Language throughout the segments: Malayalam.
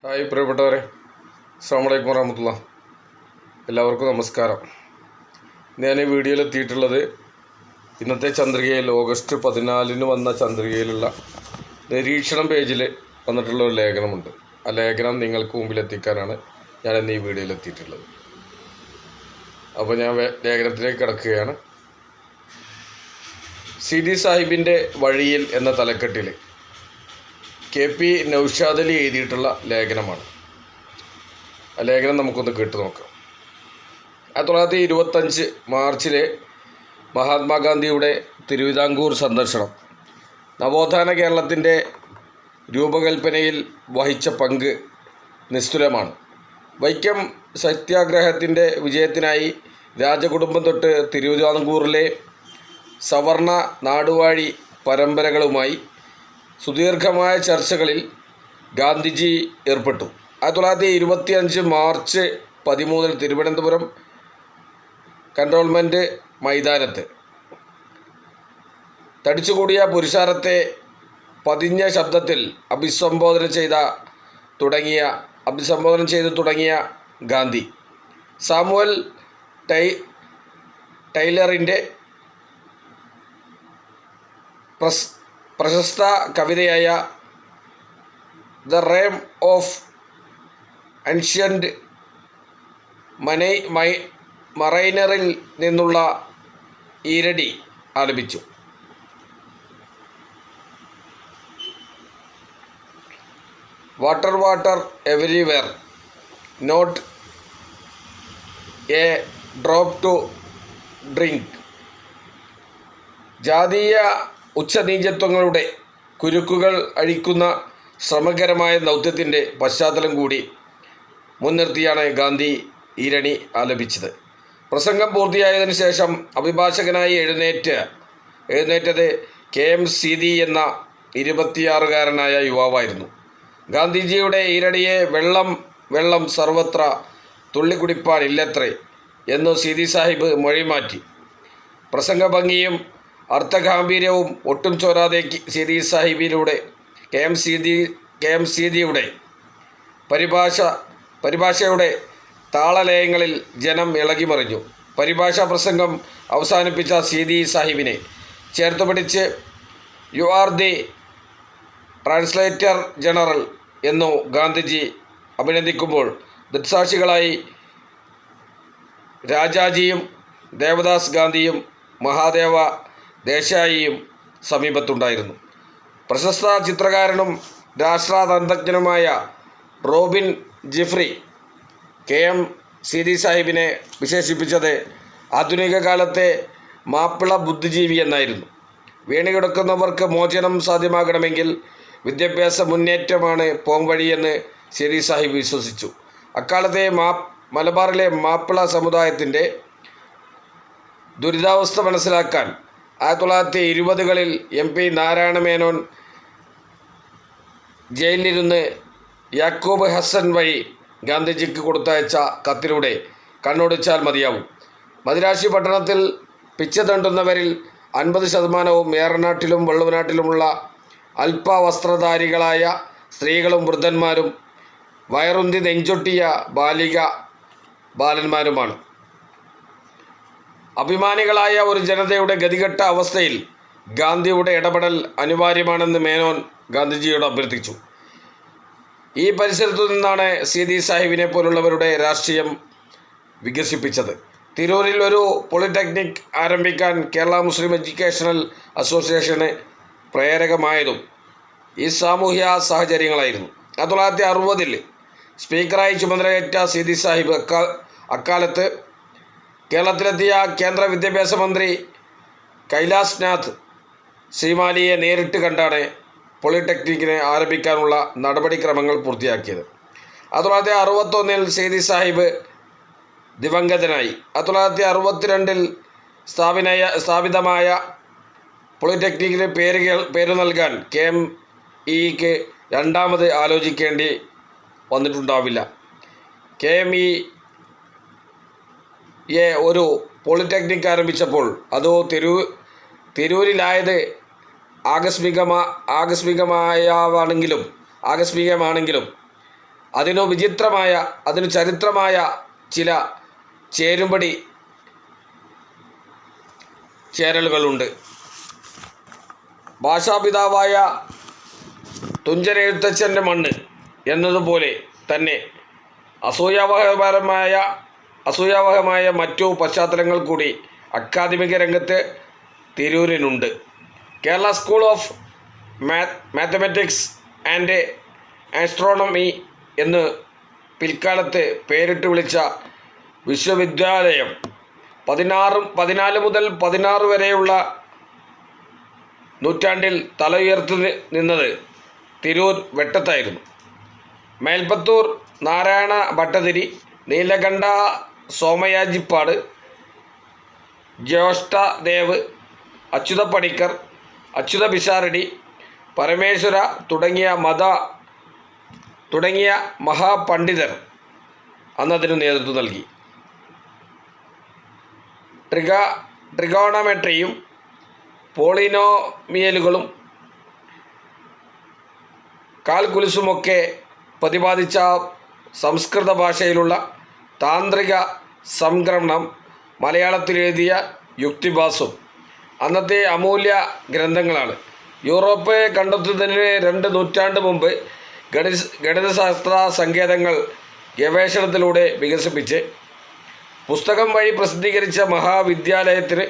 ഹായ് പ്രിയപ്പെട്ടവരെ, അസ്സലാമു അലൈക്കും വറഹ്മത്തുള്ളാഹി. എല്ലാവർക്കും നമസ്കാരം. ഞാൻ ഈ വീഡിയോയിൽ എത്തിയിട്ടുള്ളത് ഇന്നത്തെ ചന്ദ്രികയിൽ ഓഗസ്റ്റ് 14 വന്ന ചന്ദ്രികയിലുള്ള നിരീക്ഷണം പേജിൽ വന്നിട്ടുള്ള ഒരു ലേഖനമുണ്ട്. ആ ലേഖനം നിങ്ങൾക്ക് മുമ്പിൽ എത്തിക്കാനാണ് ഞാൻ ഇന്ന് ഈ വീഡിയോയിൽ എത്തിയിട്ടുള്ളത്. അപ്പോൾ ഞാൻ ലേഖനത്തിലേക്ക് കിടക്കുകയാണ്. സിദി സാഹിബിൻ്റെ വഴിയിൽ എന്ന തലക്കെട്ടിൽ KP നൗഷാദ് അലി എഴുതിയിട്ടുള്ള ലേഖനമാണ്. ആ ലേഖനം നമുക്കൊന്ന് കേട്ടു നോക്കാം. 1925 മാർച്ചിലെ മഹാത്മാഗാന്ധിയുടെ തിരുവിതാംകൂർ സന്ദർശനം നവോത്ഥാന കേരളത്തിൻ്റെ രൂപകൽപ്പനയിൽ വഹിച്ച പങ്ക് നിസ്തുലമാണ്. വൈക്കം സത്യാഗ്രഹത്തിൻ്റെ വിജയത്തിനായി രാജകുടുംബം തൊട്ട് തിരുവിതാംകൂറിലെ സവർണ നാടുവാഴി പരമ്പരകളുമായി സുദീർഘമായ ചർച്ചകളിൽ ഗാന്ധിജി ഏർപ്പെട്ടു. 1925 മാർച്ച് 13 തിരുവനന്തപുരം കൻ്റോൺമെൻറ്റ് മൈതാനത്ത് തടിച്ചുകൂടിയ പുരുഷാരത്തെ പതിഞ്ഞ ശബ്ദത്തിൽ അഭിസംബോധന ചെയ്തു തുടങ്ങിയ ഗാന്ധി സാമുവൽ ടൈലറിൻ്റെ പ്രശസ്ത കവിതയായ ദ റേം ഓഫ് അൻഷ്യൻ്റ് മറൈനറിൽ നിന്നുള്ള ഈരടി ആലപിച്ചു. Water everywhere, not a drop to drink. ജാതീയ ഉച്ചനീചത്വങ്ങളുടെ കുരുക്കുകൾ അഴിക്കുന്ന ശ്രമകരമായ ദൗത്യത്തിൻ്റെ പശ്ചാത്തലം കൂടി മുൻനിർത്തിയാണ് ഗാന്ധി ഈരണി ആലപിച്ചത്. പ്രസംഗം പൂർത്തിയായതിനു ശേഷം അഭിഭാഷകനായി എഴുന്നേറ്റത് KM സീതി എന്ന 26-കാരനായ യുവാവായിരുന്നു. ഗാന്ധിജിയുടെ ഈരടിയെ വെള്ളം സർവത്ര തുള്ളിക്കുടിപ്പാനില്ലത്രേ എന്നു സീതി സാഹിബ് മൊഴിമാറ്റി. പ്രസംഗഭംഗിയും അർത്ഥഗാംഭീര്യവും ഒട്ടും ചോരാതെ സീതി സാഹിബിലൂടെ KM സീതിയുടെ പരിഭാഷയുടെ താളലയങ്ങളിൽ ജനം ഇളകിമറിഞ്ഞു. പരിഭാഷാ പ്രസംഗം അവസാനിപ്പിച്ച സീതി സാഹിബിനെ ചേർത്തുപിടിച്ച് "you are the translator general" എന്നു ഗാന്ധിജി അഭിനന്ദിക്കുമ്പോൾ ദൃക്സാക്ഷികളായി രാജാജിയും ദേവദാസ് ഗാന്ധിയും മഹാദേവ ദേശായിയും സമീപത്തുണ്ടായിരുന്നു. പ്രശസ്ത ചിത്രകാരനും രാഷ്ട്രതന്ത്രജ്ഞനുമായ റോബിൻ ജിഫ്രി KM സീതി സാഹിബിനെ വിശേഷിപ്പിച്ചത് ആധുനിക കാലത്തെ മാപ്പിള ബുദ്ധിജീവി എന്നായിരുന്നു. വീണുകിടക്കുന്നവർക്ക് മോചനം സാധ്യമാകണമെങ്കിൽ വിദ്യാഭ്യാസ മുന്നേറ്റമാണ് പോംവഴിയെന്ന് സീതി സാഹിബ് വിശ്വസിച്ചു. അക്കാലത്തെ മലബാറിലെ മാപ്പിള സമുദായത്തിൻ്റെ ദുരിതാവസ്ഥ മനസ്സിലാക്കാൻ 1920-കളിൽ MP നാരായണ മേനോൻ ജയിലിലിരുന്ന് യാക്കൂബ് ഹസൻ വഴി ഗാന്ധിജിക്ക് കൊടുത്തയച്ച കത്തിലൂടെ കണ്ണോടിച്ചാൽ മതിയാവും. മദിരാശി പട്ടണത്തിൽ പിച്ച തണ്ടുന്നവരിൽ 50% ഏറനാട്ടിലും വള്ളുവനാട്ടിലുമുള്ള അല്പവസ്ത്രധാരികളായ സ്ത്രീകളും വൃദ്ധന്മാരും വയറുന്തി നെഞ്ചൊട്ടിയ ബാലന്മാരുമാണ്. അഭിമാനികളായ ഒരു ജനതയുടെ ഗതികെട്ട അവസ്ഥയിൽ ഗാന്ധിയുടെ ഇടപെടൽ അനിവാര്യമാണെന്ന് മേനോൻ ഗാന്ധിജിയോട് അഭ്യർത്ഥിച്ചു. ഈ പരിസരത്തു നിന്നാണ് സീതി സാഹിബിനെ പോലുള്ളവരുടെ രാഷ്ട്രീയം വികസിപ്പിച്ചത്. തിരൂരിൽ ഒരു പോളിടെക്നിക് ആരംഭിക്കാൻ കേരള മുസ്ലിം എഡ്യൂക്കേഷണൽ അസോസിയേഷന് പ്രേരകമായതും ഈ സാമൂഹ്യ സാഹചര്യങ്ങളായിരുന്നു. 1960-ൽ സ്പീക്കറായി ചുമതലയേറ്റ സീതി സാഹിബ് അക്കാലത്ത് കേരളത്തിലെത്തിയ കേന്ദ്ര വിദ്യാഭ്യാസ മന്ത്രി കൈലാസ് നാഥ് ശ്രീമാലിയെ നേരിട്ട് കണ്ടാണ് പോളിടെക്നിക്കിനെ ആരംഭിക്കാനുള്ള നടപടിക്രമങ്ങൾ പൂർത്തിയാക്കിയത്. 1961-ൽ സീതി സാഹിബ് ദിവംഗതനായി. 1962-ൽ സ്ഥാപിതമായ പോളിടെക്നിക്കിന് പേര് നൽകാൻ KMEക്ക് രണ്ടാമത് ആലോചിക്കേണ്ടി വന്നിട്ടുണ്ടാവില്ല. KME ഒരു പോളിടെക്നിക് ആരംഭിച്ചപ്പോൾ അത് തിരൂരിലായത് ആകസ്മികമാണെങ്കിലും അതിനു ചരിത്രമായ ചില ചേരുംപടി ചേരലുകളുണ്ട്. ഭാഷാപിതാവായ തുഞ്ചനെഴുത്തച്ഛൻ്റെ മണ്ണ് എന്നതുപോലെ തന്നെ അസൂയാവഹമായ മറ്റു പശ്ചാത്തലങ്ങൾ കൂടി അക്കാദമിക രംഗത്ത് തിരൂരിനുണ്ട്. Kerala school of mathematics and astronomy എന്ന് പിൽക്കാലത്ത് പേരിട്ട് വിളിച്ച വിശ്വവിദ്യാലയം 14 മുതൽ 16 വരെയുള്ള നൂറ്റാണ്ടിൽ തല ഉയർത്തി നിന്നത് തിരൂർ വെട്ടത്തായിരുന്നു. മേൽപ്പത്തൂർ നാരായണ ഭട്ടതിരി, നീലകണ്ഠ സോമയാജിപ്പാട്, ജ്യേഷ്ഠദേവ്, അച്യുത പണിക്കർ, അച്യുത പിഷാരടി, പരമേശ്വര തുടങ്ങിയ മഹാപണ്ഡിതർ അന്നതിനു നേതൃത്വം നൽകി. ട്രിഗോണോമെട്രിയും പോളിനോമിയലുകളും കാൽക്കുലസുമൊക്കെ പ്രതിപാദിച്ച സംസ്കൃത ഭാഷയിലുള്ള താന്ത്രിക സംഗ്രഹണം മലയാളത്തിലെഴുതിയ യുക്തിഭാസും അന്നത്തെ അമൂല്യ ഗ്രന്ഥങ്ങളാണ്. യൂറോപ്പ് കണ്ടെത്തുന്നതിന് 2 നൂറ്റാണ്ട് മുമ്പ് ഗണിതശാസ്ത്ര സങ്കേതങ്ങൾ ഗവേഷണത്തിലൂടെ വികസിപ്പിച്ച് പുസ്തകം വഴി പ്രസിദ്ധീകരിച്ച മഹാവിദ്യാലയത്തിന്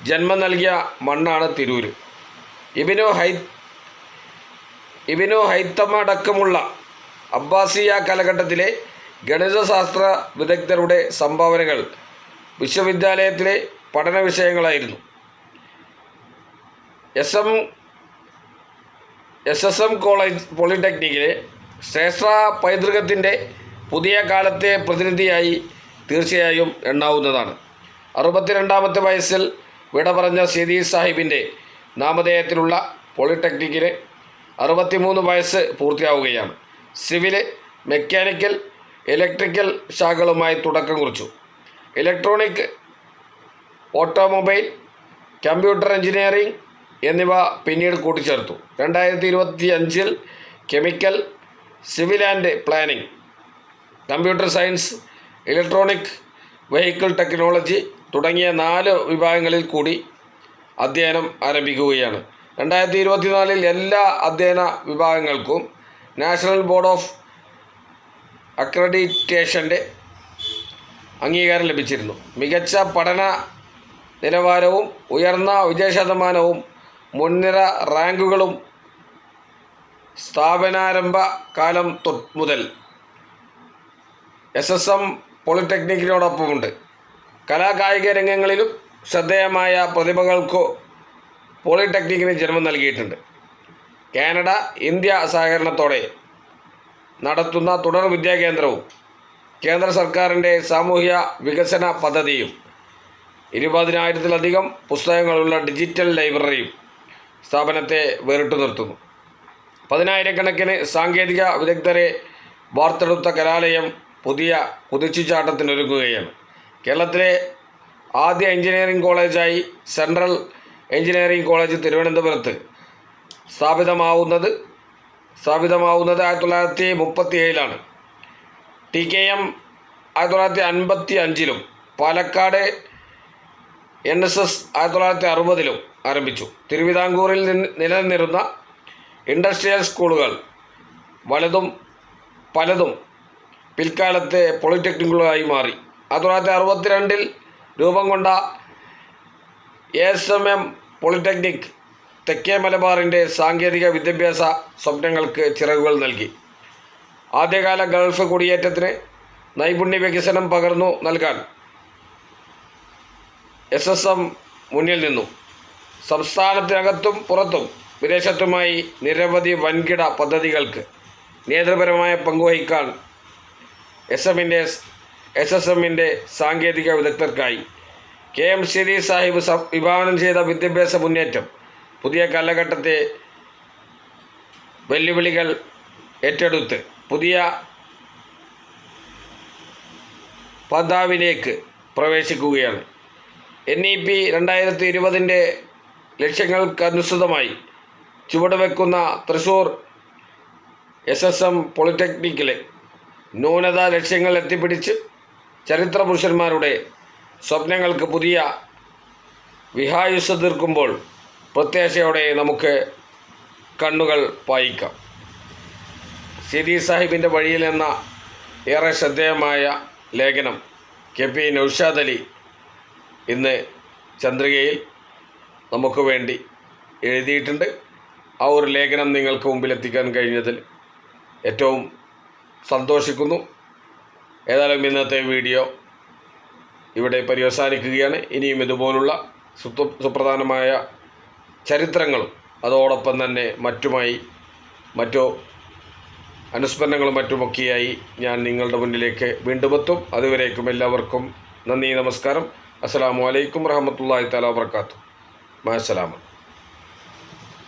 ജന്മം നൽകിയ മണ്ണാണ് തിരൂർ. ഇബ്നു ഹൈത്തമടക്കമുള്ള അബ്ബാസിയ കാലഘട്ടത്തിലെ ഗണിതശാസ്ത്ര വിദഗ്ധരുടെ സംഭാവനകൾ വിശ്വവിദ്യാലയത്തിലെ പഠന വിഷയങ്ങളായിരുന്നു. എസ്.എസ്.എം. കോളേജ് പോളിടെക്നിക്കിലെ ശ്രേഷ്ഠ പൈതൃകത്തിൻ്റെ പുതിയ കാലത്തെ പ്രതിനിധിയായി തീർച്ചയായും എണ്ണാവുന്നതാണ്. 62ാമത്തെ വയസ്സിൽ വിട പറഞ്ഞ സിദി സാഹിബിൻ്റെ നാമധേയത്തിലുള്ള പോളിടെക്നിക്കിന് 63 വയസ്സ് പൂർത്തിയാവുകയാണ്. സിവിൽ, മെക്കാനിക്കൽ, ഇലക്ട്രിക്കൽ ശാഖകളുമായി തുടക്കം കുറിച്ചു. ഇലക്ട്രോണിക്, ഓട്ടോമൊബൈൽ, കമ്പ്യൂട്ടർ എഞ്ചിനീയറിംഗ് എന്നിവ പിന്നീട് കൂട്ടിച്ചേർത്തു. 2025 chemical, civil and planning, computer science, electronic vehicle technology തുടങ്ങിയ 4 വിഭാഗങ്ങളിൽ കൂടി അധ്യയനം ആരംഭിക്കുകയാണ്. 2024 എല്ലാ അധ്യയന വിഭാഗങ്ങൾക്കും നാഷണൽ ബോർഡ് ഓഫ് അക്രഡിറ്റേഷൻ്റെ അംഗീകാരം ലഭിച്ചിരുന്നു. മികച്ച പഠന നിലവാരവും ഉയർന്ന വിജയശതമാനവും മുൻനിര റാങ്കുകളും സ്ഥാപനാരംഭ കാലം മുതൽ എസ്.എസ്.എം. പോളിടെക്നിക്കിനോടൊപ്പമുണ്ട്. കലാകായിക രംഗങ്ങളിലും ശ്രദ്ധേയമായ പ്രതിഭകൾക്കു പോളിടെക്നിക്കിന് ജന്മം നൽകിയിട്ടുണ്ട്. കാനഡ, ഇന്ത്യ സഹകരണത്തോടെ നടത്തുന്ന തുടർ വിദ്യാകേന്ദ്രവും കേന്ദ്ര സർക്കാരിൻ്റെ സാമൂഹ്യ വികസന പദ്ധതിയും 20,000-ലധികം പുസ്തകങ്ങളുള്ള ഡിജിറ്റൽ ലൈബ്രറിയും സ്ഥാപനത്തെ വേറിട്ടു നിർത്തുന്നു. 10,000-കണക്കിന് സാങ്കേതിക വിദഗ്ധരെ വാർത്തെടുത്ത കലാലയം പുതിയ കുതിച്ചുചാട്ടത്തിനൊരുങ്ങുകയാണ്. കേരളത്തിലെ ആദ്യ എഞ്ചിനീയറിംഗ് കോളേജായി സെൻട്രൽ എഞ്ചിനീയറിംഗ് കോളേജ് തിരുവനന്തപുരത്ത് സ്ഥാപിതമാവുന്നത് 1937 TKM 1955 പാലക്കാട് NSS 1960 ആരംഭിച്ചു. തിരുവിതാംകൂറിൽ നിലനിന്നിരുന്ന ഇൻഡസ്ട്രിയൽ സ്കൂളുകൾ പലതും പിൽക്കാലത്തെ പോളിടെക്നിക്കുകളായി മാറി. 1962 രൂപം കൊണ്ട ASMM പോളിടെക്നിക് തെക്കേ മലബാറിൻ്റെ സാങ്കേതിക വിദ്യാഭ്യാസ സ്വപ്നങ്ങൾക്ക് ചിറകുകൾ നൽകി. ആദ്യകാല ഗൾഫ് കുടിയേറ്റത്തിന് നൈപുണ്യ വികസനം പകർന്നു നൽകാൻ SSM മുന്നിൽ നിന്നു. സംസ്ഥാനത്തിനകത്തും പുറത്തും വിദേശത്തുമായി നിരവധി വൻകിട പദ്ധതികൾക്ക് നേതൃപരമായ പങ്കുവഹിക്കാൻ SSMൻ്റെ സാങ്കേതിക വിദഗ്ധർക്കായി. KM സിദി സാഹിബ് വിഭാവനം ചെയ്ത വിദ്യാഭ്യാസ മുന്നേറ്റം പുതിയ കാലഘട്ടത്തെ വെല്ലുവിളികൾ ഏറ്റെടുത്ത് പുതിയ പന്ഥാവിലേക്ക് പ്രവേശിക്കുകയാണ്. NEP 2020 ലക്ഷ്യങ്ങൾക്കനുസൃതമായി ചുവടുവെക്കുന്ന തൃശ്ശൂർ SSM പോളിടെക്നിക്കിലെ ന്യൂനതാ ലക്ഷ്യങ്ങൾ എത്തിപ്പിടിച്ച് ചരിത്ര പുരുഷന്മാരുടെ സ്വപ്നങ്ങൾക്ക് പുതിയ വിഹായുസ് തീർക്കുമ്പോൾ പ്രത്യാശയോടെ നമുക്ക് കണ്ണുകൾ പായിക്കാം. സിരി സാഹിബിൻ്റെ വഴിയിൽ എന്ന ഏറെ ശ്രദ്ധേയമായ ലേഖനം KP നൗഷാദ് അലി ഇന്ന് ചന്ദ്രികയിൽ നമുക്ക് വേണ്ടി എഴുതിയിട്ടുണ്ട്. ആ ഒരു ലേഖനം നിങ്ങൾക്ക് മുമ്പിലെത്തിക്കാൻ കഴിഞ്ഞതിൽ ഏറ്റവും സന്തോഷിക്കുന്നു. ഏതായാലും ഇന്നത്തെ വീഡിയോ ഇവിടെ പര്യവസാനിക്കുകയാണ്. ഇനിയും ഇതുപോലുള്ള സുപ്രധാനമായ ചരിത്രങ്ങളും അതോടൊപ്പം തന്നെ മറ്റു അനുസ്മരണങ്ങളും മറ്റുമൊക്കെയായി ഞാൻ നിങ്ങളുടെ മുന്നിലേക്ക് വീണ്ടും എത്തും. അതുവരേക്കും എല്ലാവർക്കും നന്ദി, നമസ്കാരം. അസ്സലാമു അലൈക്കും വറഹ്മത്തുള്ളാഹി തആല വബറകാതുഹു. മഅസ്സലാമ.